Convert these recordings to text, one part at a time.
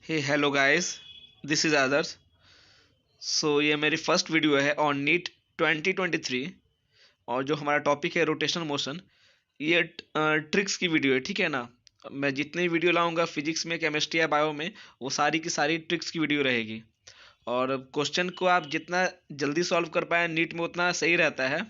Hey hello guys, this is Adarsh. ये मेरी first video है ऑन नीट 2023। और जो हमारा टॉपिक है रोटेशनल मोशन, ये ट्रिक्स की वीडियो है, ठीक है ना। मैं जितनी वीडियो लाऊंगा फिजिक्स में, केमिस्ट्री या बायो में, वो सारी की सारी ट्रिक्स की वीडियो रहेगी। और क्वेश्चन को आप जितना जल्दी सॉल्व कर पाए नीट में उतना सही रहता है।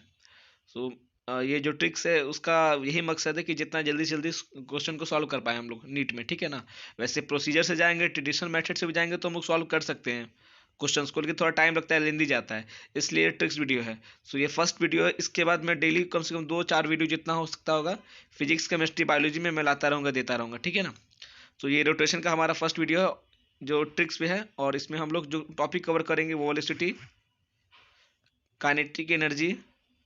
सो ये जो ट्रिक्स है उसका यही मकसद है कि जितना जल्दी से जल्दी क्वेश्चन को सॉल्व कर पाए हम लोग नीट में, ठीक है ना। वैसे प्रोसीजर से जाएंगे, ट्रेडिशनल मेथड से भी जाएंगे तो हम लोग सॉल्व कर सकते हैं क्वेश्चंस को, लेकिन थोड़ा टाइम लगता है, लेंदी जाता है। इसलिए ट्रिक्स वीडियो है। ये फर्स्ट वीडियो है। इसके बाद मैं डेली कम से कम 2-4 वीडियो जितना हो सकता होगा फिजिक्स, केमिस्ट्री, बायोलॉजी में मैं लाता रहूँगा, देता रहूँगा, ठीक है ना। ये रोटेशन का हमारा फर्स्ट वीडियो है जो ट्रिक्स पे है। और इसमें हम लोग जो टॉपिक कवर करेंगे वो वेलोसिटी, काइनेटिक एनर्जी,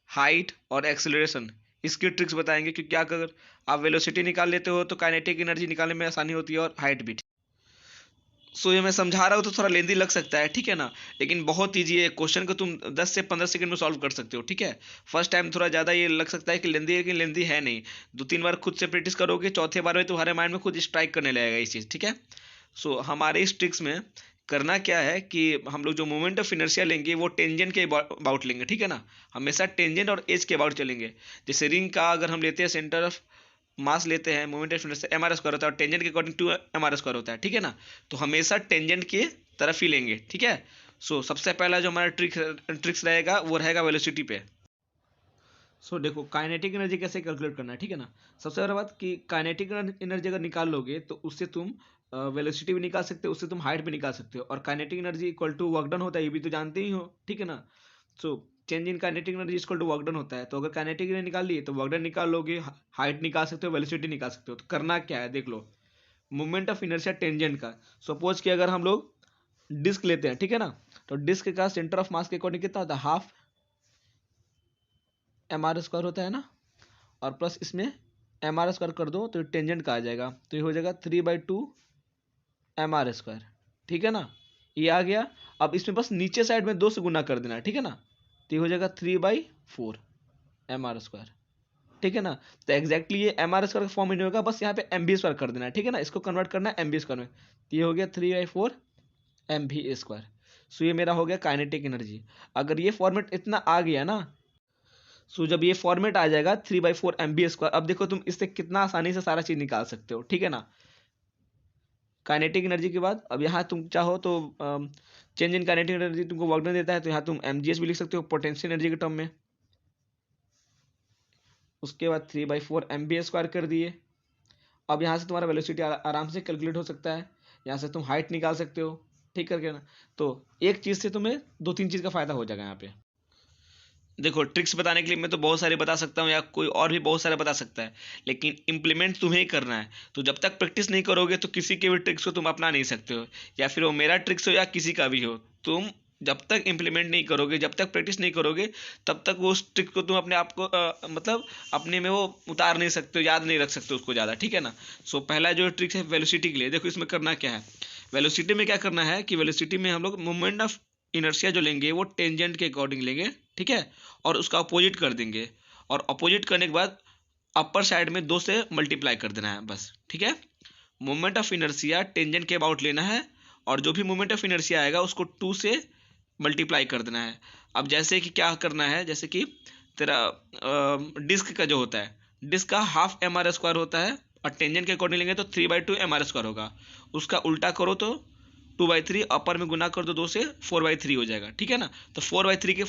हाइट और एक्सेलरेशन, इसकी ट्रिक्स बताएंगे। क्योंकि क्या, अगर आप वेलोसिटी निकाल लेते हो तो काइनेटिक एनर्जी निकालने में आसानी होती है, और हाइट भी। ये मैं समझा रहा हूँ तो थोड़ा लेंदी लग सकता है, ठीक है ना। लेकिन बहुत ईजी है, क्वेश्चन को तुम 10 से 15 सेकंड में सॉल्व कर सकते हो, ठीक है। फर्स्ट टाइम थोड़ा ज़्यादा ये लग सकता है कि लेंदी है, लेकिन लेंदी है नहीं। 2-3 बार खुद से प्रैक्टिस करोगे, चौथे बार में तुम्हारे माइंड में खुद स्ट्राइक करने लगेगा ये चीज़, ठीक है। हमारे इस ट्रिक्स में करना क्या है कि हम लोग जो मोमेंट ऑफ इनर्शिया लेंगे वो टेंजेंट के अबाउट लेंगे, ठीक है ना। हमेशा टेंजेंट और एज के अबाउट चलेंगे। जैसे रिंग का अगर हम लेते हैं सेंटर ऑफ मास लेते हैं, moment of inertia M R square होता है, और टेंजेंट के according to M R square होता है, ठीक है ना। तो हमेशा टेंजेंट के तरफ ही लेंगे, ठीक है। सबसे पहला जो हमारा ट्रिक्स रहेगा वो रहेगा वेलोसिटी पे। देखो काइनेटिक एनर्जी कैसे कैलकुलेट करना है, ठीक है ना। सबसे पहले बात कि काइनेटिक एनर्जी अगर निकाल लोगे तो उससे तुम वेलोसिटी भी निकाल सकते हो, उससे तुम हाइट भी निकाल सकते हो। और kinetic energy equal to work done होता है, ये भी तो जानते ही हो, ठीक है ना। So change in kinetic energy equal to work done होता है। तो अगर काइनेटिक एनर्जी निकाल लिए तो वर्क डन निकाल लोगे, हाइट निकाल सकते हो, वेलोसिटी निकाल सकते हो। तो करना क्या है देख लो, मूवमेंट ऑफ इनर्शिया टेंजेंट का। सपोज कि अगर हम लोग डिस्क लेते हैं, ठीक है ना, तो डिस्क का सेंटर ऑफ मास के अकॉर्डिंग कितना होता है, हाफ एम आर स्क्वायर होता है ना। और प्लस इसमें एम आर स्क्वायर कर दो तो टेंजेंट का आ जाएगा, तो ये हो जाएगा 3/2 एम आर स्क्वायर, ठीक है ना। ये आ गया। अब इसमें बस नीचे साइड में 2 से गुना कर देना है, ठीक है ना। तो ये हो जाएगा 3/4 एम आर स्क्वायर, ठीक है ना। तो एग्जैक्टली ये एम आर स्क्वायर का फॉर्म में नहीं होगा, बस यहाँ पे एम बी स्क्वायर कर देना है, ठीक है ना। इसको कन्वर्ट करना है एम बी स्क्वायर में। तो ये हो गया 3/4 एम बी स्क्वायर। ये मेरा हो गया काइनेटिक एनर्जी। अगर ये फॉर्मेट इतना आ गया ना, जब ये फॉर्मेट आ जाएगा 3/4 एम बी स्क्वायर, अब देखो तुम इससे कितना आसानी से सारा चीज निकाल सकते हो, ठीक है ना। काइनेटिक एनर्जी के बाद अब यहाँ तुम चाहो तो चेंज इन काइनेटिक एनर्जी तुमको वर्क डन देता है, तो यहाँ तुम एम भी लिख सकते हो पोटेंशियल एनर्जी के टर्म में। उसके बाद 3/4 एम बी स्क्वायर कर दिए। अब यहाँ से तुम्हारा वेलोसिटी आराम से कैलकुलेट हो सकता है। यहाँ से तुम हाइट निकाल सकते हो, ठीक करके ना। तो एक चीज़ से तुम्हें 2-3 चीज़ का फायदा हो जाएगा यहाँ पे। देखो ट्रिक्स बताने के लिए मैं तो बहुत सारे बता सकता हूँ, या कोई और भी बहुत सारे बता सकता है, लेकिन इम्प्लीमेंट तुम्हें ही करना है। तो जब तक प्रैक्टिस नहीं करोगे तो किसी के भी ट्रिक्स को तुम अपना नहीं सकते हो, या फिर वो मेरा ट्रिक्स हो या किसी का भी हो। तुम जब तक इम्प्लीमेंट नहीं करोगे, जब तक प्रैक्टिस नहीं करोगे, तब तक वो उस ट्रिक को तुम अपने आप को मतलब अपने में वो उतार नहीं सकते हो, याद नहीं रख सकते उसको ज़्यादा, ठीक है ना। पहला जो ट्रिक है वेलोसिटी के लिए, देखो इसमें करना क्या है। वेलोसिटी में क्या करना है कि वेलोसिटी में हम लोग मोमेंट ऑफ इनर्शिया जो लेंगे वो टेंजेंट के अकॉर्डिंग लेंगे, ठीक है। और उसका अपोजिट कर देंगे, और अपोजिट करने के बाद अपर साइड में 2 से मल्टीप्लाई कर देना है बस, ठीक है। मोमेंट ऑफ इनर्शिया टेंजेंट के अबाउट लेना है, और जो भी मोमेंट ऑफ इनर्शिया आएगा उसको 2 से मल्टीप्लाई कर देना है। अब जैसे कि क्या करना है, जैसे कि तेरा डिस्क का जो होता है, डिस्क का हाफ एम आर स्क्वायर होता है, और टेंजेंट के अकॉर्डिंग लेंगे तो 3/2 एम आर स्क्वायर होगा। उसका उल्टा करो तो 2/3, अपर में गुना कर दो 2 से, 4/3 हो जाएगा, ठीक है ना। तो 4/3 के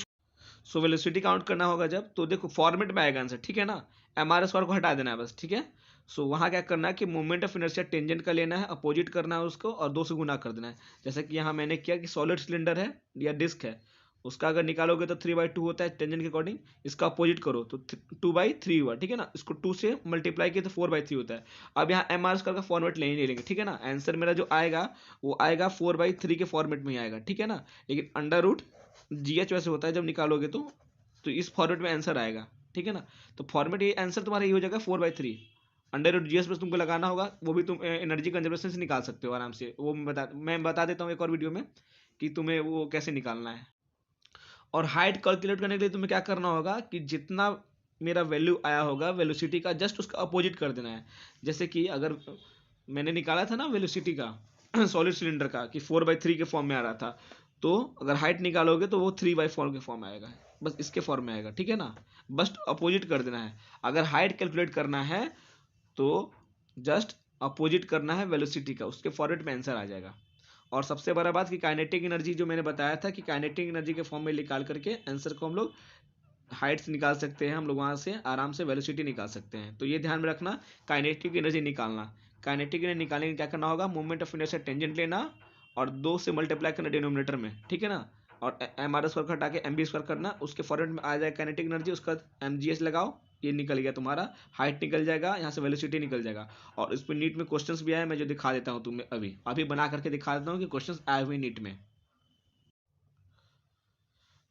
वेलोसिटी काउंट करना होगा जब, तो देखो फॉर्मेट में आएगा आंसर, ठीक है ना। एम आर स्क्वायर को हटा देना है बस, ठीक है। वहाँ क्या करना है कि मोमेंट ऑफ इनर्शिया टेंजेंट का लेना है, अपोजिट करना है उसको, और 2 से गुना कर देना है। जैसे कि यहाँ मैंने किया कि सॉलिड सिलेंडर है या डिस्क है, उसका अगर निकालोगे तो 3/2 होता है टेंजेंट के अकॉर्डिंग। इसका अपोजिट करो तो 2/3 हुआ, ठीक है ना। इसको 2 से मल्टीप्लाई किया तो 4/3 होता है। अब यहाँ एम आर स्क्वायर का फॉर्मेट ले ही नहीं लेंगे, ठीक है ना। आंसर मेरा जो आएगा वो आएगा 4/3 के फॉर्मेट में ही आएगा, ठीक है ना। लेकिन अंडर रूट जी एच वैसे होता है जब निकालोगे तो इस फॉर्मेट में आंसर आएगा, ठीक है ना। तो फॉर्मेट ये आंसर तुम्हारा ये हो जाएगा 4/3। अंडर रूट जीएस प्लस तुमको लगाना होगा, वो भी तुम एनर्जी कंजर्वेशन से निकाल सकते हो आराम से। वो मैं बता देता हूँ एक और वीडियो में कि तुम्हें वो कैसे निकालना है। और हाइट कैलकुलेट करने के लिए तुम्हें क्या करना होगा कि जितना मेरा वैल्यू आया होगा वेलोसिटी का, जस्ट उसका अपोजिट कर देना है। जैसे कि अगर मैंने निकाला था ना वेलोसिटी का, सॉलिड सिलेंडर का कि 4/3 के फॉर्म में आ रहा था, तो अगर हाइट निकालोगे तो वो 3/4 के फॉर्म में आएगा, बस इसके फॉर्म में आएगा, ठीक है ना। बस अपोजिट कर देना है। अगर हाइट कैलकुलेट करना है तो जस्ट अपोजिट करना है वेलोसिटी का, उसके फॉर्मेट में आंसर आ जाएगा। और सबसे बड़ा बात कि काइनेटिक एनर्जी जो मैंने बताया था कि काइनेटिक एनर्जी के फॉर्म में निकाल करके आंसर को हम लोग हाइट से निकाल सकते हैं, हम लोग वहाँ से आराम से वेलोसिटी निकाल सकते हैं। तो ये ध्यान में रखना, काइनेटिक एनर्जी निकालना, काइनेटिक एनर्जी निकालने के क्या करना होगा, मूवमेंट ऑफ इनर्शिया टेंजेंट लेना और 2 से मल्टीप्लाई करना डिनोमिनेटर में, ठीक है ना। और एम आर स्क्वायर हटा के एम बी स्क्वायर करना, उसके फॉर्मेट में आ जाएगा काइनेटिक एनर्जी, उसका एम जी एस लगाओ, ये निकल गया तुम्हारा, हाइट निकल जाएगा, यहाँ से वेलोसिटी निकल जाएगा। और इस पर नीट में क्वेश्चंस भी आए, मैं जो दिखा देता हूँ तुम्हें, अभी अभी बना करके दिखा देता हूँ कि क्वेश्चंस आए हुए नीट में।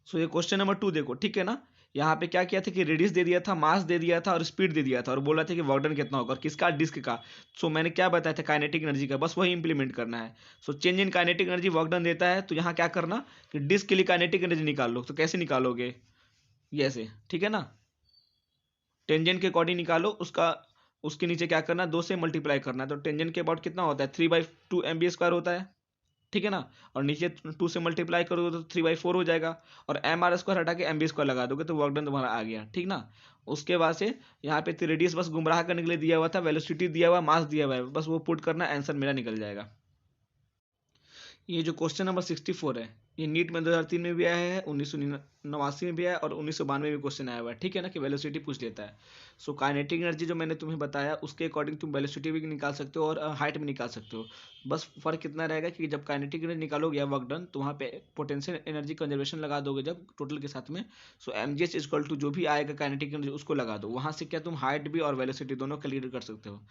सो ये क्वेश्चन नंबर 2 देखो, ठीक है ना। यहाँ पे क्या किया था कि रेडियस दे दिया था, मास दे दिया था और स्पीड दे दिया था, और बोला था कि वर्क डन कितना होगा और किसका, डिस्क का। सो मैंने क्या बताया था, काइनेटिक एनर्जी का, बस वही इंप्लीमेंट करना है। सो change in kinetic energy work done देता है, तो यहाँ क्या करना कि डिस्क के लिए काइनेटिक एनर्जी निकाल लो। तो कैसे निकालोगे, ये ऐसे, ठीक है ना। टेंजेंट के अकॉर्डिंग निकालो, उसका उसके नीचे क्या करना, 2 से मल्टीप्लाई करना है। तो टेंजेंट के अबाउट कितना होता है, 3/2 एम बी स्क्वायर होता है, ठीक है ना। और नीचे 2 से मल्टीप्लाई करोगे तो 3/4 हो जाएगा। और एम आर स्क्वायर हटा के एम बी स्क्वायर लगा दोगे तो वर्क डन तुम्हारा आ गया, ठीक ना। उसके बाद से यहाँ पे रेडियस बस गुमराह करने के लिए दिया हुआ था, वेलोसिटी दिया हुआ, मास दिया हुआ है, बस वो पुट करना, आंसर मेरा निकल जाएगा। ये जो क्वेश्चन नंबर 64 है, ये नीट में 2003 में भी आया है, 1989 में भी आया और 1992 में भी क्वेश्चन आया हुआ है, ठीक है ना, कि वेलोसिटी पूछ लेता है। सो काइनेटिक एनर्जी जो मैंने तुम्हें बताया उसके अकॉर्डिंग तुम वेलोसिटी भी निकाल सकते हो और हाइट भी निकाल सकते हो। बस फर्क कितना रहेगा कि जब काइनेटिक एनर्जी निकालोगे या वर्क डन, तो वहाँ पे पोटेंशियल एनर्जी कंजर्वेशन लगा दोगे जब टोटल के साथ में। So M G H equal to जो भी आएगा काइनेटिक एनर्जी उसको लगा दो, वहाँ से क्या तुम हाइट भी और वेलोसिटी दोनों कैलकुलेट कर सकते हो।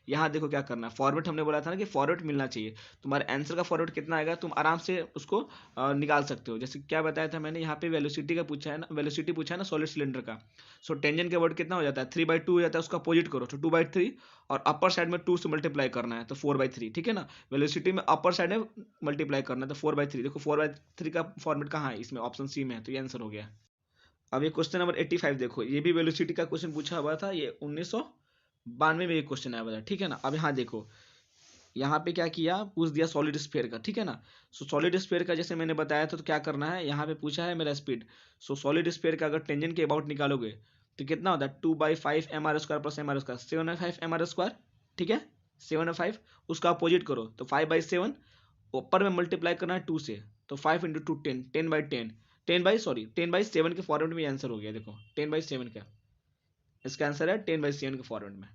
यहाँ देखो क्या करना है, फॉर्मेट हमने बोला था ना कि फॉर्मेट मिलना चाहिए। तुम्हारे आंसर का फॉर्मेट कितना आएगा तुम आराम से उसको निकाल सकते हो। जैसे क्या बताया था मैंने, यहाँ पे वेलोसिटी का पूछा है ना, वेलोसिटी पूछा है ना सॉलिड सिलेंडर का। सो टेंजेंट के वर्ड कितना हो जाता है, 3/2 हो जाता है, उसका अपोजिट करो तो 2/3, और अपर साइड में 2 से मल्टीप्लाई करना है तो 4/3, ठीक है ना। वेलोसिटी में अपर साइड में मल्टीप्लाई करना है तो 4/3। देखो 4/3 का फॉर्मेट कहाँ है, इसमें ऑप्शन सी में है, तो ये आंसर हो गया। अब ये क्वेश्चन नंबर 85 देखो, ये भी वेलोसिटी का क्वेश्चन पूछा हुआ था, ये 1992 में ये क्वेश्चन आया हुआ था, ठीक है ना। अब यहाँ देखो, यहाँ पे क्या किया, पूछ दिया सॉलिड स्फीयर का, ठीक है ना। सो सॉलिड स्फीयर का जैसे मैंने बताया था, तो क्या करना है, यहाँ पे पूछा है मेरा स्पीड। सो सॉलिड स्फीयर का अगर टेंजेंट के अबाउट निकालोगे तो कितना होता है, 2/5 M R square plus M R square, 7/5 M R square, ठीक है, 7/5। उसका अपोजिट करो तो 5/7, ऊपर में मल्टीप्लाई करना है 2 से, तो 5 इंटू 2 10, 10/10, 10/7 के फॉर्मेट में आंसर हो गया। देखो 10/7 का, इसका आंसर है 10/7 के फॉर्मेट में।